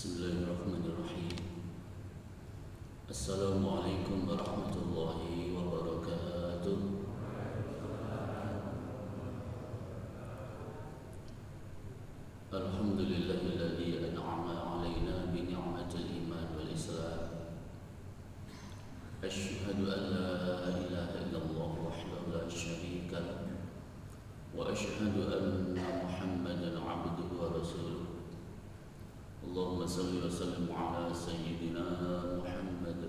Bismillahirrahmanirrahim. Assalamualaikum warahmatullahi wabarakatuh. Alhamdulillahilladzi an'ama 'alaina bi ni'matil iman wal islam. Asyhadu an la ilaha illallah wahdahu la syarika lah wa asyhadu anna Muhammadan 'abduhu wa rasuluh. Allahumma salli wa sallim ala sayyidina Muhammad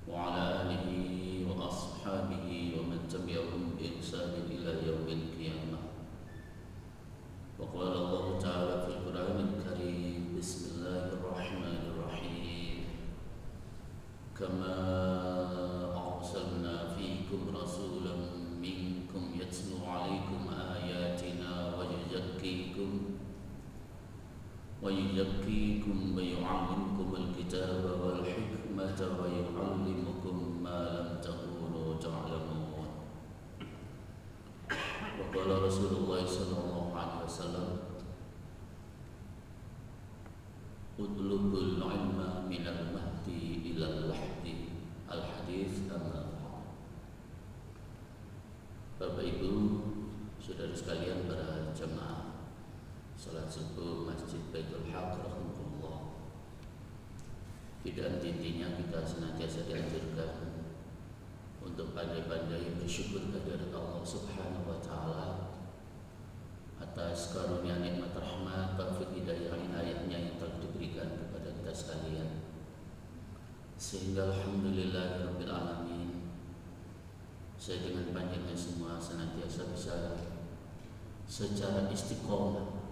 wa ala alihi wa ashabihi wa man tabi'ahum bi ihsanin ila yaumil qiyamah. Wa qala Allah ta'ala fil Qur'anil Karim, bismillahirrahmanirrahim, kama arsalna fiikum rasulan minkum yatlu 'alaikum ayatina wa yuzakkikum wa yu'allimukumul kitaba wal hikmata wa yu'allimukum ma lam takunu ta'lamun. Wa qala Rasulullah sallallahu alaihi wasallam, utlubul ilma minal mahdi ilal lahdi. Al-hadits amma. Bapak Ibu, saudara sekalian, para jemaah salat subuh Masjid Baitul Haq rahimahullah, tidak intinya kita senantiasa dianjurkan untuk pandai-pandai bersyukur kehadirat Allah Subhanahu wa taala atas karunia nikmat rahmat, taufik hidayah inayahnya yang telah diberikan kepada kita sekalian, sehingga alhamdulillahirabbil alamin saya dengan panjangnya semua senantiasa bisa secara istiqomah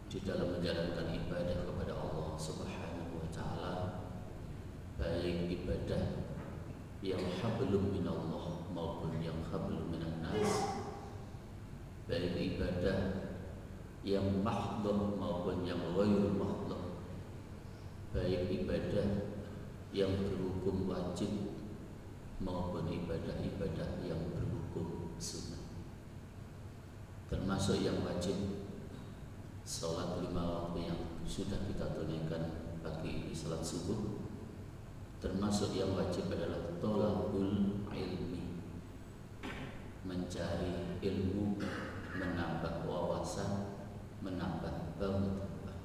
di dalam menjalankan ibadah kepada Allah Subhanahu wa taala, baik ibadah yang hablum minallah maupun yang hablum minan nas, baik ibadah yang mahdhah maupun yang ghairu mahdhah, baik ibadah yang berhukum wajib maupun ibadah-ibadah yang berhukum sunnah. Termasuk yang wajib, salat 5 waktu yang sudah kita tunaikan pagi ini, salat subuh. Termasuk yang wajib adalah thalabul ilmi, mencari ilmu, menambah wawasan, menambah pengetahuan.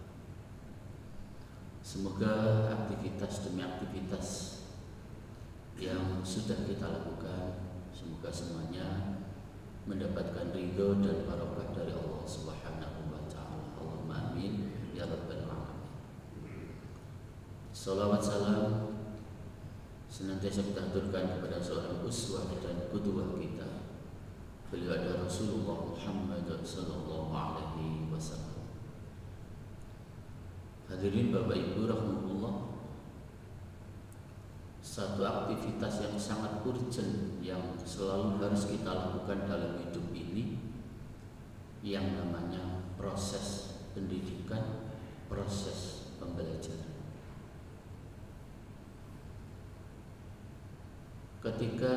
Semoga aktivitas demi aktivitas yang sudah kita lakukan, semoga semuanya mendapatkan ridho dan barokah dari Allah Subhanahu wa taala. Allahumma amin ya rabbal alamin. Salawat salam senantiasa kita haturkan kepada seorang uswah dan qudwah kita, beliau adalah Rasulullah Muhammad sallallahu alaihi wasallam. Hadirin Bapak Ibu rahimahullah, satu aktivitas yang sangat urgent yang selalu harus kita lakukan dalam hidup ini yang namanya proses pendidikan, proses pembelajaran. Ketika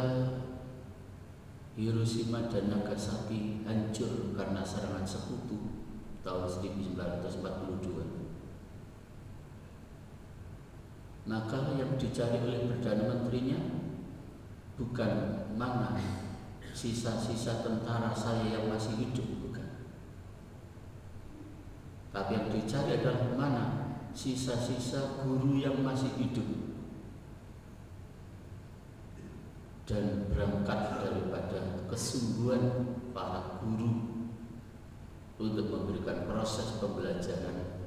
Hiroshima dan Nagasaki hancur karena serangan sekutu tahun 1942, maka yang dicari oleh Perdana Menterinya bukan mana sisa-sisa tentara saya yang masih hidup, bukan. Tapi yang dicari adalah mana sisa-sisa guru yang masih hidup. Dan berangkat daripada kesungguhan para guru untuk memberikan proses pembelajaran,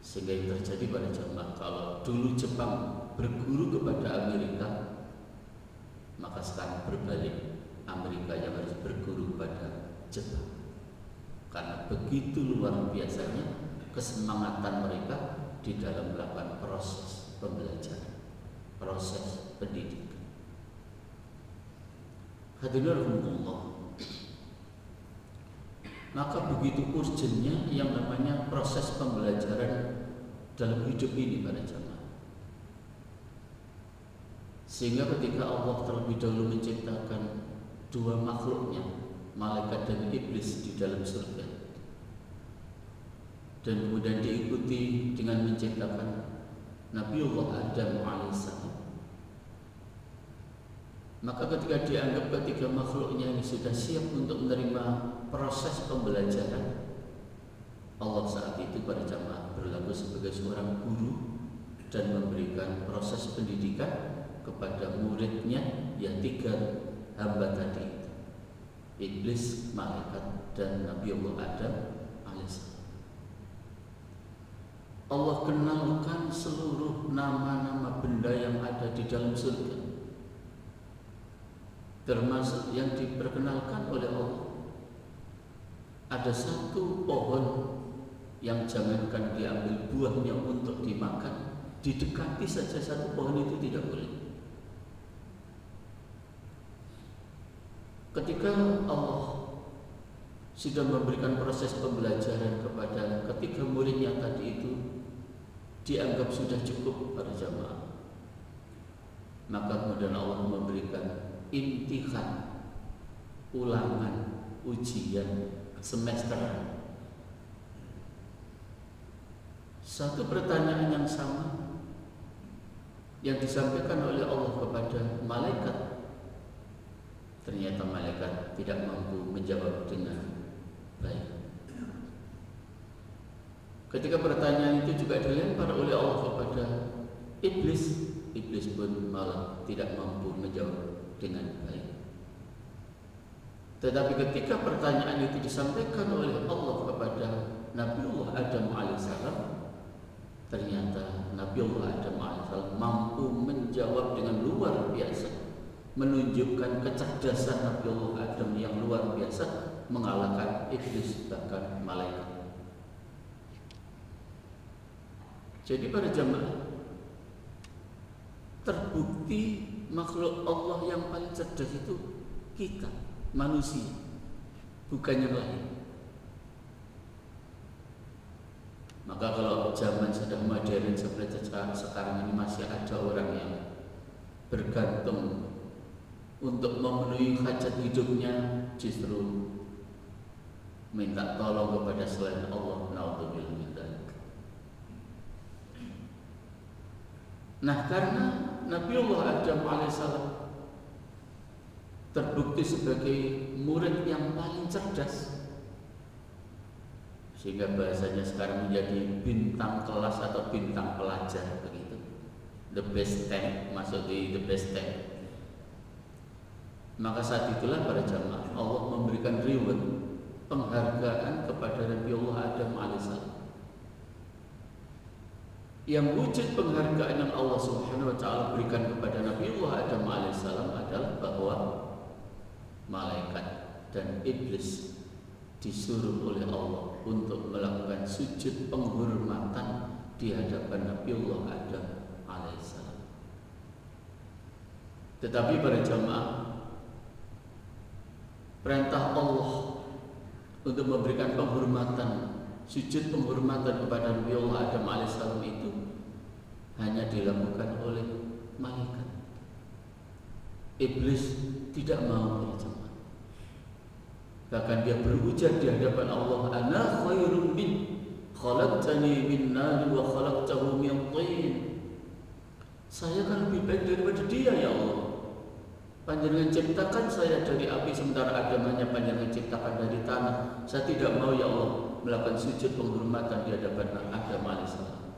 sehingga yang terjadi pada jamaah, kalau dulu Jepang berguru kepada Amerika, maka sekarang berbalik, Amerika yang harus berguru kepada Jepang. Karena begitu luar biasanya kesemangatan mereka di dalam melakukan proses pembelajaran, proses pendidikan. Hadirin rahimahullah, maka begitu urgennya yang namanya proses pembelajaran dalam hidup ini pada jamaah, sehingga ketika Allah terlebih dahulu menciptakan dua makhluknya, malaikat dan iblis di dalam surga, dan kemudian diikuti dengan menciptakan Nabiullah Adam alaihissalam. Maka ketika dianggap ketiga makhluknya ini sudah siap untuk menerima proses pembelajaran, Allah saat itu pada jamaah berlaku sebagai seorang guru dan memberikan proses pendidikan kepada muridnya, yang tiga hamba tadi, iblis, malaikat, dan Nabiullah Adam alaihissalam. Allah kenalkan seluruh nama-nama benda yang ada di dalam surga, termasuk yang diperkenalkan oleh Allah. Ada satu pohon yang jangankan diambil buahnya untuk dimakan, didekati saja satu pohon itu tidak boleh. Ketika Allah sudah memberikan proses pembelajaran kepada ketiga muridnya tadi itu, dianggap sudah cukup para jamaah, maka kemudian Allah memberikan imtihan, ulangan, ujian semester. Satu pertanyaan yang sama yang disampaikan oleh Allah kepada malaikat, ternyata malaikat tidak mampu menjawab dengan baik. Ketika pertanyaan itu juga dilempar oleh Allah kepada iblis, iblis pun malah tidak mampu menjawab dengan baik. Tetapi ketika pertanyaan itu disampaikan oleh Allah kepada Nabiullah Adam alaihissalam, ternyata Nabiullah Adam alaihissalam mampu menjawab dengan luar biasa, menunjukkan kecerdasan Nabiullah Adam yang luar biasa, mengalahkan iblis bahkan malaikat. Jadi para jamaah, terbukti makhluk Allah yang paling cerdas itu kita, manusia, bukan yang lain. Maka kalau zaman sudah modern seperti sekarang ini, masih ada orang yang bergantung untuk memenuhi hajat hidupnya, justru minta tolong kepada selain Allah. Naudzubillah min dzalik. Nah, karena Nabiullah Adam alaihissalam terbukti sebagai murid yang paling cerdas, sehingga bahasanya sekarang menjadi bintang kelas atau bintang pelajar begitu, the best 10, masuk di the best 10. Maka saat itulah para jamaah Allah memberikan reward, penghargaan kepada Nabiullah Adam alaihissalam. Yang wujud penghargaan yang Allah Subhanahu wa taala berikan kepada Nabiullah Adam alaihissalam adalah bahwa malaikat dan iblis disuruh oleh Allah untuk melakukan sujud penghormatan di hadapan Nabiullah Adam alaihissalam. Tetapi para jamaah, perintah Allah untuk memberikan penghormatan, sujud penghormatan kepada Nabiullah Adam alaihissalam itu hanya dilakukan oleh malaikat. Iblis tidak mau berjamaah. Bahkan dia berujar di hadapan Allah, "Ana khairum min, khalaqtani min nar wa khalaqtahu min tin." Saya kan lebih baik daripada dia, ya Allah. Panjenengan ciptakan saya dari api, sementara Adam hanya panjenengan ciptakan dari tanah. Saya tidak mau, ya Allah, melakukan sujud penghormatan di hadapan Adam alaihissalam.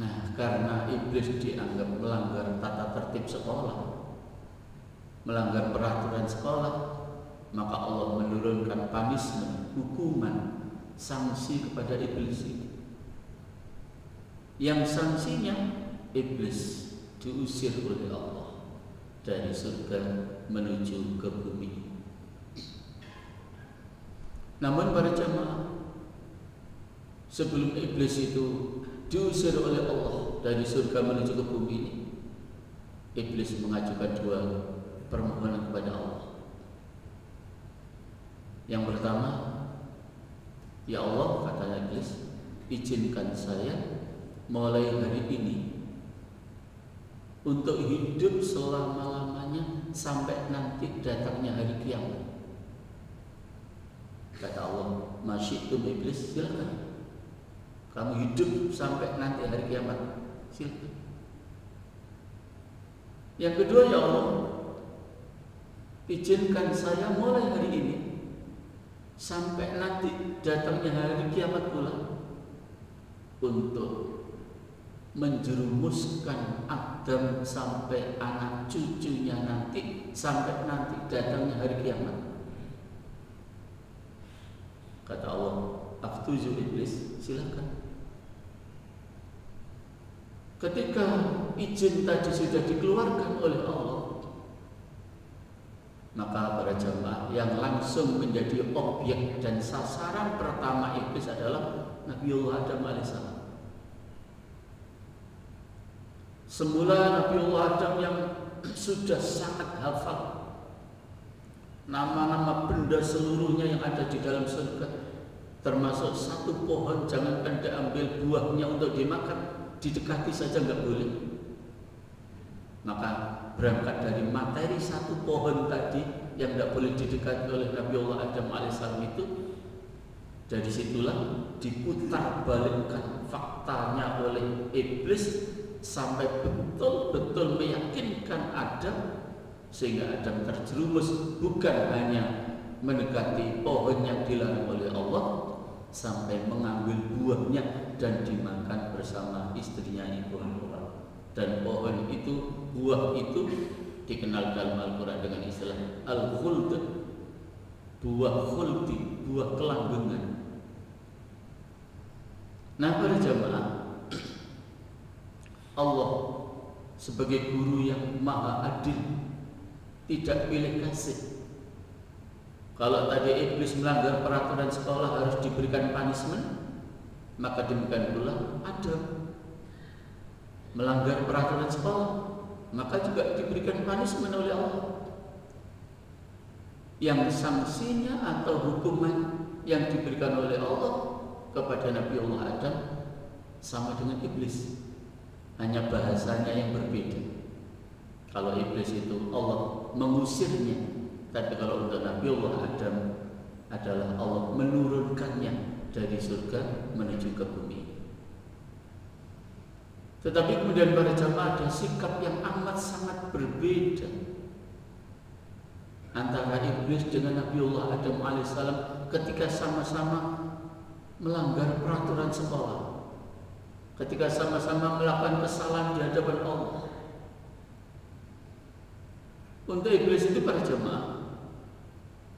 Nah, karena iblis dianggap melanggar tata tertib sekolah, melanggar peraturan sekolah, maka Allah menurunkan punishment, hukuman, sanksi kepada iblis itu. Yang sanksinya, iblis diusir oleh Allah dari surga menuju ke bumi. Namun para jamaah, sebelum iblis itu diusir oleh Allah dari surga menuju ke bumi ini, iblis mengajukan dua permohonan kepada Allah. Yang pertama, ya Allah, kata iblis, izinkan saya mulai hari ini untuk hidup selama-lamanya sampai nanti datangnya hari kiamat. Kata Allah, masyitum iblis, silakan. Kamu hidup sampai nanti hari kiamat, silakan. Yang kedua, ya Allah, izinkan saya mulai hari ini sampai nanti datangnya hari kiamat pula untuk menjerumuskan Adam sampai anak cucunya nanti, sampai nanti datangnya hari kiamat. Kata Allah, aftuzu iblis, silakan. Ketika izin tadi sudah dikeluarkan oleh Allah, maka para jamaah yang langsung menjadi objek dan sasaran pertama iblis adalah Nabiullah Adam alaihissalam. Semula Nabiullah Adam yang sudah sangat hafal nama-nama benda seluruhnya yang ada di dalam surga, termasuk satu pohon jangankan diambil buahnya untuk dimakan, didekati saja nggak boleh. Maka berangkat dari materi satu pohon tadi yang tidak boleh didekati oleh Nabiullah Adam alaihissalam itu, dari situlah diputar balikkan faktanya oleh iblis sampai betul-betul meyakinkan Adam, sehingga Adam terjerumus bukan hanya mendekati pohon yang dilarang oleh Allah, sampai mengambil buahnya dan dimakan bersama istrinya Ibu Hawa. Dan pohon itu, buah itu dikenal dalam Al-Quran dengan istilah Al-Khuld, buah khuldi, buah kelanggengan. Nah, para jamaah, Allah sebagai guru yang maha adil, tidak pilih kasih. Kalau tadi iblis melanggar peraturan sekolah harus diberikan punishment, maka demikian pula Adam melanggar peraturan sekolah, maka juga diberikan punishment oleh Allah. Yang sanksinya atau hukuman yang diberikan oleh Allah kepada Nabiullah Adam sama dengan iblis, hanya bahasanya yang berbeda. Kalau iblis itu Allah mengusirnya, tapi kalau untuk Nabiullah Adam adalah Allah menurunkannya dari surga menuju ke bumi. Tetapi kemudian para jamaah ada sikap yang amat sangat berbeda antara iblis dengan Nabiullah Adam alaihissalam ketika sama-sama melanggar peraturan sekolah, ketika sama-sama melakukan kesalahan di hadapan Allah. Untuk iblis itu para jamaah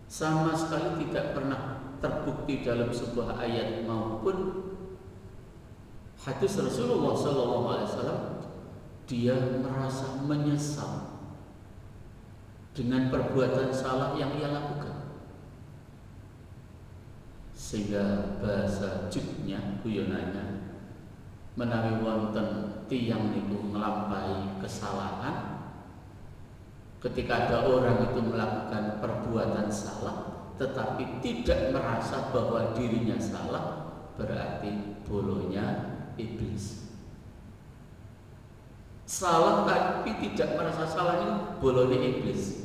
sama sekali tidak pernah terbukti dalam sebuah ayat maupun hadis Rasulullah SAW dia merasa menyesal dengan perbuatan salah yang ia lakukan, sehingga bahasa juknya, guyonannya, menawi wonten tiyang niku nglampahi kesalahan. Ketika ada orang itu melakukan perbuatan salah tetapi tidak merasa bahwa dirinya salah, berarti bolonya iblis. Salah tapi tidak merasa salah itu bolonya iblis.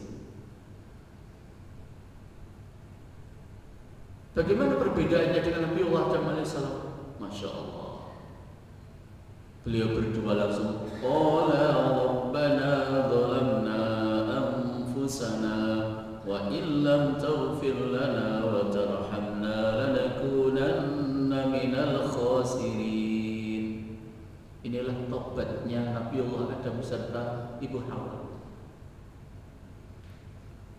Bagaimana perbedaannya dengan Nabiullah Adam alaihissalam? Masya Allah, beliau berdoa langsung, qala rabbana dhalamna anfusana wa illam taghfir lana wa tarhamna lanakunanna minal khasirin. Inilah tobatnya Nabiullah Adam serta Ibu Hawa.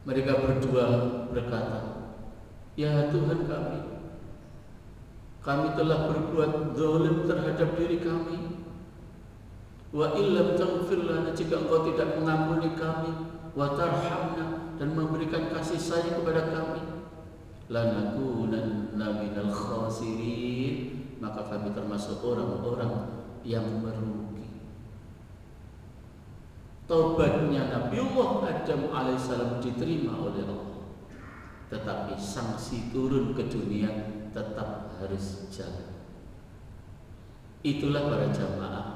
Mereka berdua berkata, ya Tuhan kami telah berbuat zalim terhadap diri kami. Wa illam taghfir lana, jika Engkau tidak mengampuni kami, wa tarhamna, dan memberikan kasih sayang kepada kami, lanakunanna minal khasirin, maka kami termasuk orang-orang yang merugi. Taubatnya Nabiullah Adam alaihissalam diterima oleh Allah, tetapi sanksi turun ke dunia tetap harus jalan. Itulah para jamaah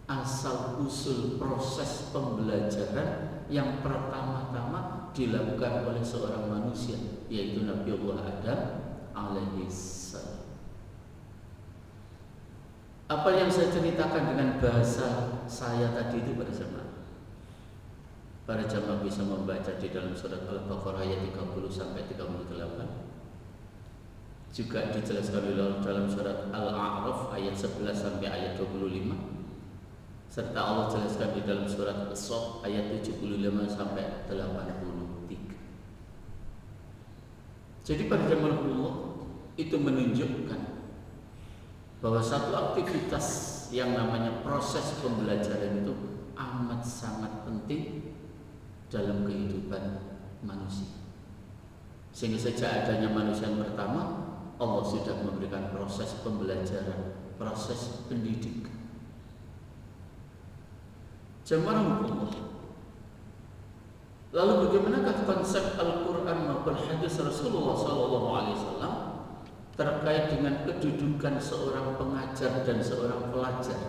asal usul proses pembelajaran yang pertama-tama dilakukan oleh seorang manusia, yaitu Nabi Allah Adam alaihissalam. Apa yang saya ceritakan dengan bahasa saya tadi itu pada jamaah. Para jamaah bisa membaca di dalam surat Al-Baqarah ayat 30 sampai 38. Juga dijelaskan dalam surat Al-A'raf ayat 11 sampai ayat 25. Serta Allah jelaskan di dalam surat As-Saff ayat 75 sampai 83. Jadi pada jamaah Allah itu menunjukkan bahwa satu aktivitas yang namanya proses pembelajaran itu amat sangat penting dalam kehidupan manusia. Sehingga sejak adanya manusia yang pertama, Allah sudah memberikan proses pembelajaran, proses pendidikan. Jamaah Allah. Lalu bagaimanakah konsep Al-Quran maupun hadis Rasulullah SAW terkait dengan kedudukan seorang pengajar dan seorang pelajar?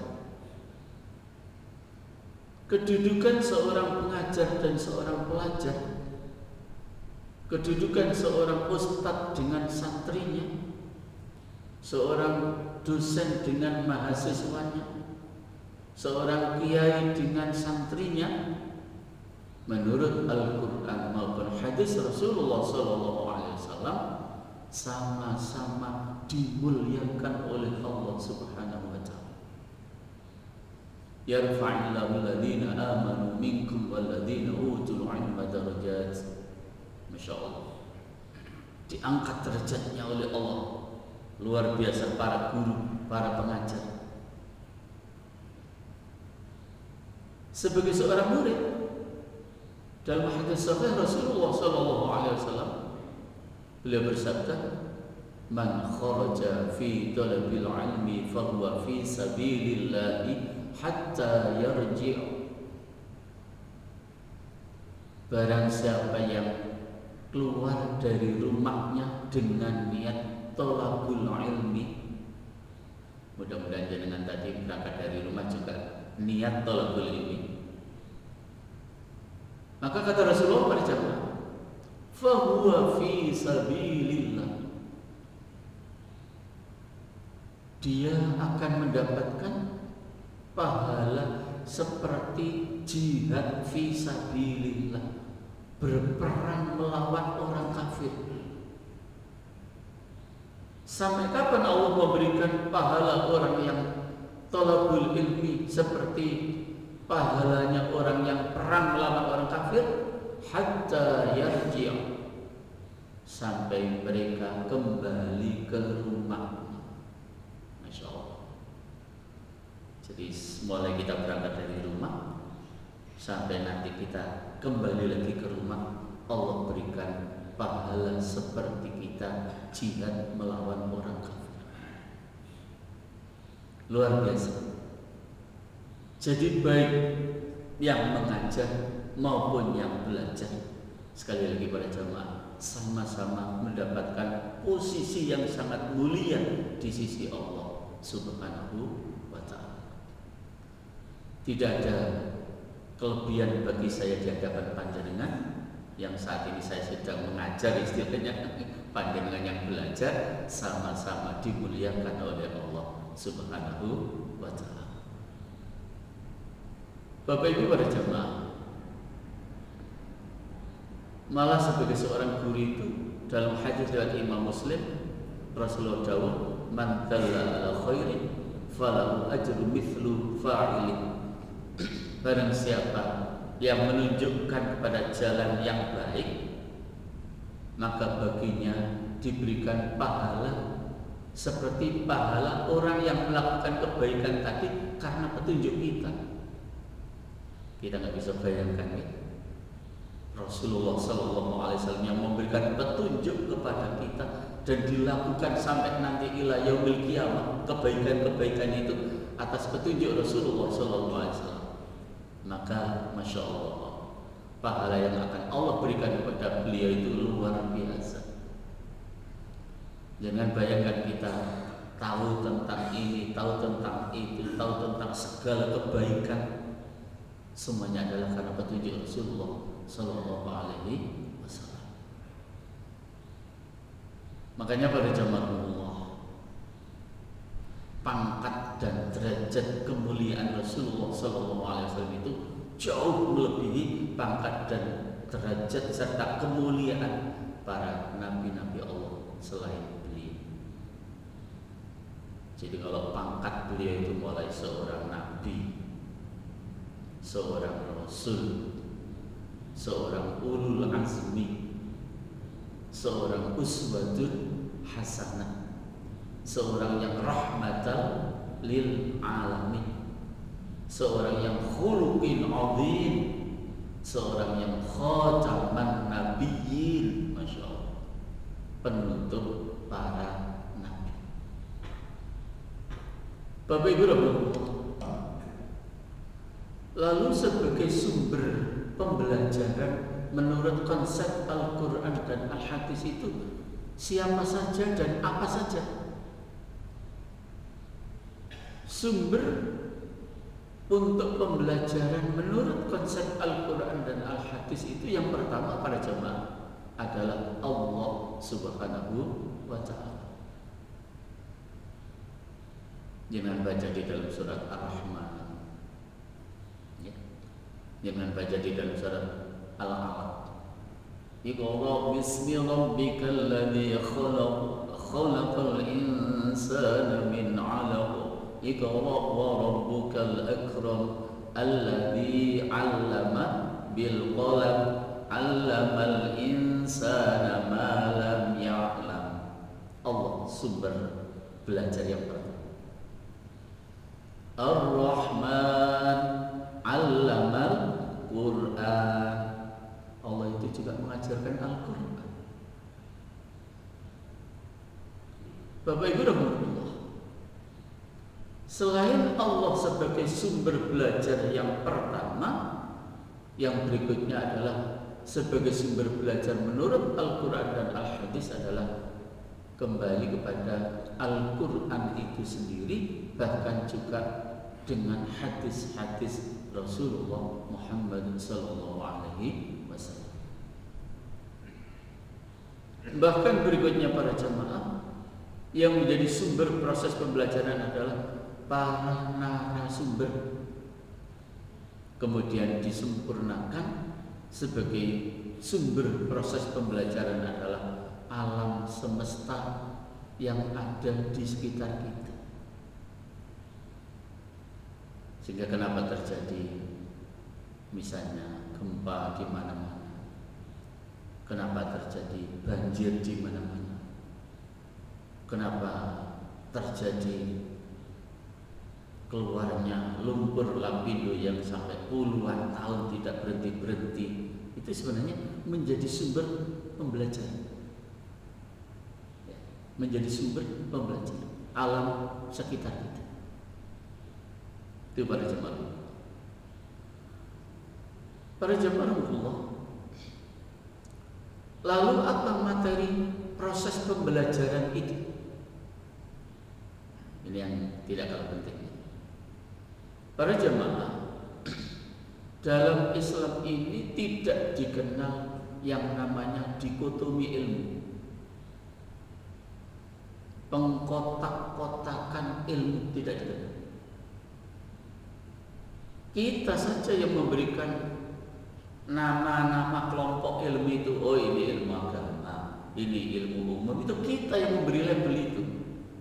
Kedudukan seorang pengajar dan seorang pelajar, kedudukan seorang ustadz dengan santrinya, seorang dosen dengan mahasiswanya, seorang kiai dengan santrinya, menurut Al-Quran maupun hadis Rasulullah SAW sama-sama dimuliakan oleh Allah Subhanahu wa Ta'ala. Yarfa'illahu alladhina amanu minkum walladhina utul 'ilma darajat. Masya Allah, diangkat derajatnya oleh Allah. Luar biasa para guru, para pengajar. Sebagai seorang murid, dalam hadis sahih Rasulullah SAW, beliau bersabda, "Man kharaja fi talabil ilmi fahuwa fi sabilillah hatta yarji'." Barang siapa yang keluar dari rumahnya dengan niat thalabul ilmi, mudah-mudahan jenengan tadi berangkat dari rumah juga niat thalabul ilmi, maka kata Rasulullah pada jamaah, fahuwa fi sabilillah, dia akan mendapatkan pahala seperti jihad fi sabilillah, berperang melawan orang kafir. Sampai kapan Allah memberikan pahala orang yang thalabul ilmi seperti pahalanya orang yang perang melawan orang kafir? Hatta yarji', sampai mereka kembali ke rumahnya. Masya Allah. Jadi mulai kita berangkat dari rumah sampai nanti kita kembali lagi ke rumah, Allah berikan pahala seperti kita jihad melawan orang kafir. Luar biasa. Jadi baik yang mengajar maupun yang belajar, sekali lagi para jamaah, sama-sama mendapatkan posisi yang sangat mulia di sisi Allah Subhanahu wa Ta'ala. Tidak ada kelebihan bagi saya di hadapan panjenengan yang saat ini saya sedang mengajar, istilahnya panjenengan yang belajar, sama-sama dimuliakan oleh Allah Subhanahu wa Ta'ala. Bapak Ibu para jamaah, malah sebagai seorang guru itu, dalam hadis riwayat Imam Muslim, Rasulullah dawuh, man dalla ala khairin falahu ajru mithlu fa'ili. Barang siapa yang menunjukkan kepada jalan yang baik, maka baginya diberikan pahala seperti pahala orang yang melakukan kebaikan tadi karena petunjuk kita. Kita nggak bisa bayangkan ya, Rasulullah SAW yang memberikan petunjuk kepada kita dan dilakukan sampai nanti ila yaumil qiyamah, kebaikan-kebaikan itu atas petunjuk Rasulullah SAW. Maka Masya Allah, pahala yang akan Allah berikan kepada beliau itu luar biasa. Jangan bayangkan kita tahu tentang ini, tahu tentang itu, tahu tentang segala kebaikan, Semuanya adalah karena petunjuk Rasulullah Sallallahu Alaihi Wasallam. Makanya pada zaman Allah, pangkat dan derajat kemuliaan Rasulullah Sallallahu Alaihi Wasallam itu jauh melebihi pangkat dan derajat serta kemuliaan para nabi-nabi Allah selain beliau. Jadi kalau pangkat beliau itu mulai seorang nabi, seorang rasul, seorang ulul azmi, seorang uswatun hasanah, seorang yang rahmatan lil alamin, seorang yang khuluqin azim, seorang yang khataman nabiyyin, masya Allah, penutup para nabi. Bapak Ibu Rahmatullah, lalu sebagai sumber pembelajaran menurut konsep Al-Quran dan Al-Hadis itu siapa saja dan apa saja? Sumber untuk pembelajaran menurut konsep Al-Quran dan Al-Hadis itu yang pertama para jemaah adalah Allah Subhanahu wa Ta'ala. Jangan baca di dalam surat Ar-Rahman, ya. Jangan baca di dalam surat Al-Alaq. Iqra bismi rabbikal ladzi khalaq, khalaqal insana min 'alaq. Iqra wa rabbukal akram, alladzi 'allama bil qalam, 'allamal insana ma lam ya'lam. Allah sumber belajar yang pertama. Ar-Rahman 'allamal Qur'an. Allah itu juga mengajarkan Al-Quran. Bapak Ibu Rahmatullah, selain Allah sebagai sumber belajar yang pertama, yang berikutnya adalah sebagai sumber belajar menurut Al-Quran dan Al-Hadis adalah kembali kepada Al-Quran itu sendiri, bahkan juga dengan hadis-hadis Rasulullah Muhammad Sallallahu Alaihi Wasallam. Bahkan berikutnya para jemaah, yang menjadi sumber proses pembelajaran adalah para narasumber, kemudian disempurnakan sebagai sumber proses pembelajaran adalah alam semesta yang ada di sekitar kita. Sehingga kenapa terjadi misalnya gempa di mana-mana, kenapa terjadi banjir di mana-mana, kenapa terjadi keluarnya lumpur lapindo yang sampai puluhan tahun tidak berhenti-berhenti, itu sebenarnya menjadi sumber pembelajaran, menjadi sumber pembelajaran alam sekitar kita. Itu para jemaah. Para jemaah Allah. Lalu apa materi proses pembelajaran itu? Ini yang tidak kalah penting. Para jemaah, dalam Islam ini tidak dikenal yang namanya dikotomi ilmu, pengkotak-kotakan ilmu, tidak dikenal. Kita saja yang memberikan nama-nama kelompok ilmu itu. Oh, ini ilmu agama, ini ilmu umum. Itu kita yang memberi label itu.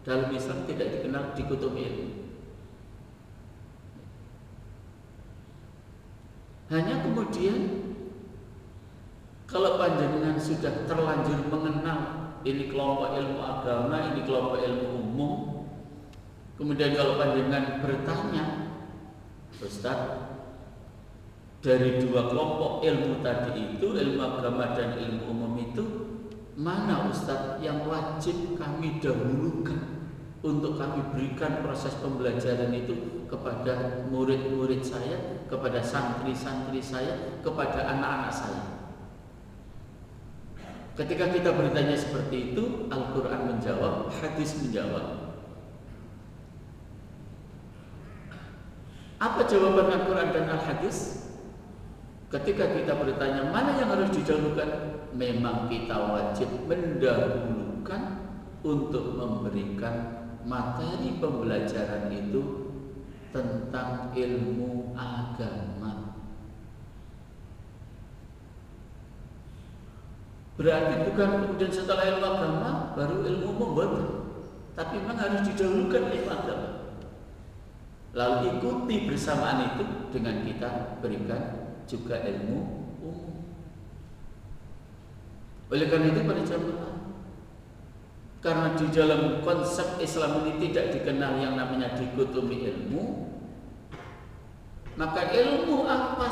Dalam Islam tidak dikenal dikotomi ilmu. Hanya kemudian kalau panjenengan sudah terlanjur mengenal ini kelompok ilmu agama, ini kelompok ilmu umum, kemudian kalau panjenengan bertanya, Ustaz, dari dua kelompok ilmu tadi itu, ilmu agama dan ilmu umum itu, mana Ustaz yang wajib kami dahulukan untuk kami berikan proses pembelajaran itu kepada murid-murid saya, kepada santri-santri saya, kepada anak-anak saya? Ketika kita bertanya seperti itu, Al-Quran menjawab, hadis menjawab. Apa jawaban Al-Quran dan Al-Hadis? Ketika kita bertanya mana yang harus didahulukan, memang kita wajib mendahulukan untuk memberikan materi pembelajaran itu tentang ilmu agama. Berarti bukan kemudian setelah ilmu agama baru ilmu membuat, tapi memang harus didahulukan ilmu agama. Lalu ikuti bersamaan itu dengan kita berikan juga ilmu umum. Oleh karena itu pada jamaah, karena di dalam konsep Islam ini tidak dikenal yang namanya dikotomi ilmu, maka ilmu apa